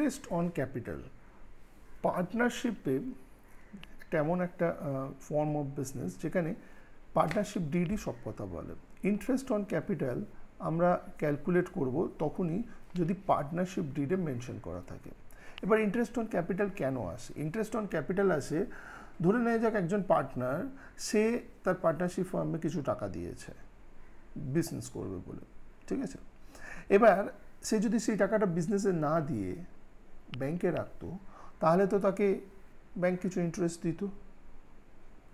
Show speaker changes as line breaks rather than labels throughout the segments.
Interest on capital পার্টনারশিপে তেমন একটা form of business যেখানে পার্টনারশিপ ডিডই সব কথা বলে। ইন্টারেস্ট অন ক্যাপিটাল আমরা ক্যালকুলেট করব তখনই যদি পার্টনারশিপ ডিডে মেনশন করা থাকে। এবার ইন্টারেস্ট অন ক্যাপিটাল কেন আসে? ইন্টারেস্ট অন ক্যাপিটাল আসে, ধরে নেওয়া যাক একজন পার্টনার, সে তার পার্টনারশিপ ফার্মে কিছু টাকা দিয়েছে বিজনেস করবে বলে, ঠিক আছে। এবার সে যদি সেই টাকাটা বিজনেসে না দিয়ে ব্যাংকে রাখতো, তাহলে তো তাকে ব্যাংক কিছু ইন্টারেস্ট দিত,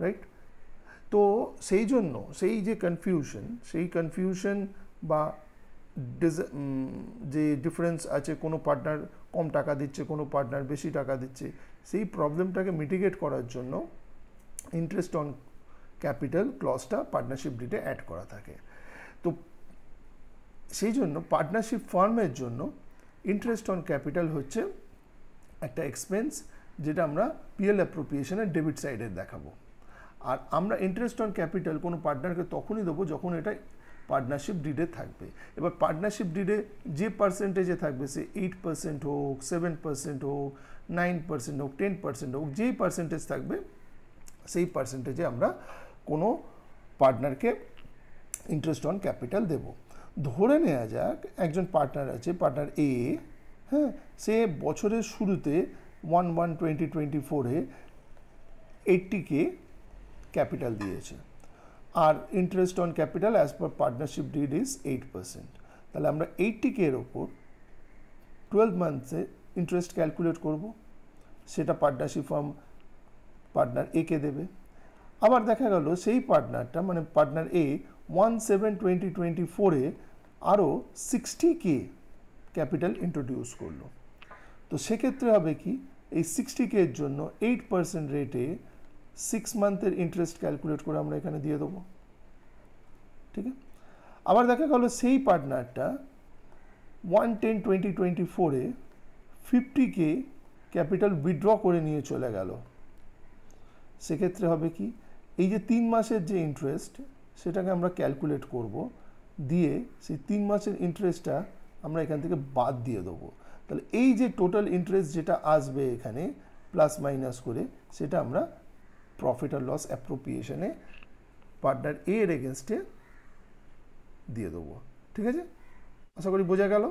রাইট? তো সেই জন্য সেই যে কনফিউশন বা যে ডিফারেন্স আছে, কোনো পার্টনার কম টাকা দিচ্ছে, কোনো পার্টনার বেশি টাকা দিচ্ছে, সেই প্রবলেমটাকে মিটিগেট করার জন্য ইন্টারেস্ট অন ক্যাপিটাল ক্লজটা পার্টনারশিপ ডিডে অ্যাড করা থাকে। তো সেই জন্য পার্টনারশিপ ফার্মের জন্য ইন্টারেস্ট অন ক্যাপিটাল হচ্ছে একটা এক্সপেন্স, যেটা আমরা পিএল অ্যাপ্রোপ্রিয়েশনের ডেবিট সাইডে দেখাবো। আর আমরা ইন্টারেস্ট অন ক্যাপিটাল কোনো পার্টনারকে তখনই দেবো যখন এটা পার্টনারশিপ ডিডে থাকবে। এবার পার্টনারশিপ ডিডে যে পার্সেন্টেজে থাকবে, সে 8% হোক, 7% হোক, 9% হোক, 10% হোক, যেই পার্সেন্টেজ থাকবে সেই পার্সেন্টেজে আমরা কোনো পার্টনারকে ইন্টারেস্ট অন ক্যাপিটাল দেব। ধরে নেওয়া যাক একজন পার্টনার আছে, পার্টনার এ, হ্যাঁ, সে বছরের শুরুতে 1/1/2024 80K ক্যাপিটাল দিয়েছে, আর interest on capital as per partnership deed is 8%। তাহলে আমরা 80K এর ওপর 12 মান্থসে ইন্টারেস্ট ক্যালকুলেট করব, সেটা পার্টনারশিপ ফার্ম পার্টনার এ কে দেবে। আবার দেখা গেল সেই পার্টনারটা মানে পার্টনার এ 1/7/2024 আরও 60K ক্যাপিটাল ইন্ট্রোডিউস করলো। তো সেক্ষেত্রে হবে কি, এই 60K এর জন্য 8% রেটে 6 মান্থের ইন্টারেস্ট ক্যালকুলেট করে আমরা এখানে দিয়ে দেবো, ঠিক আছে। আবার দেখা গেল সেই পার্টনারটা 1/10/2024 50K ক্যাপিটাল উইথড্র করে নিয়ে চলে গেল। সেক্ষেত্রে হবে কি, এই যে 3 মাসের যে ইন্টারেস্ট, সেটাকে আমরা ক্যালকুলেট করব, দিয়ে সেই 3 মাসের ইন্টারেস্টটা আমরা এখান থেকে বাদ দিয়ে দেবো। তাহলে এই যে টোটাল ইন্টারেস্ট যেটা আসবে এখানে প্লাস মাইনাস করে, সেটা আমরা প্রফিট আর লস অ্যাপ্রোপ্রিয়েশনে পার্টনার এর এগেনস্টে দিয়ে দেবো, ঠিক আছে। আশা করি বোঝা গেল।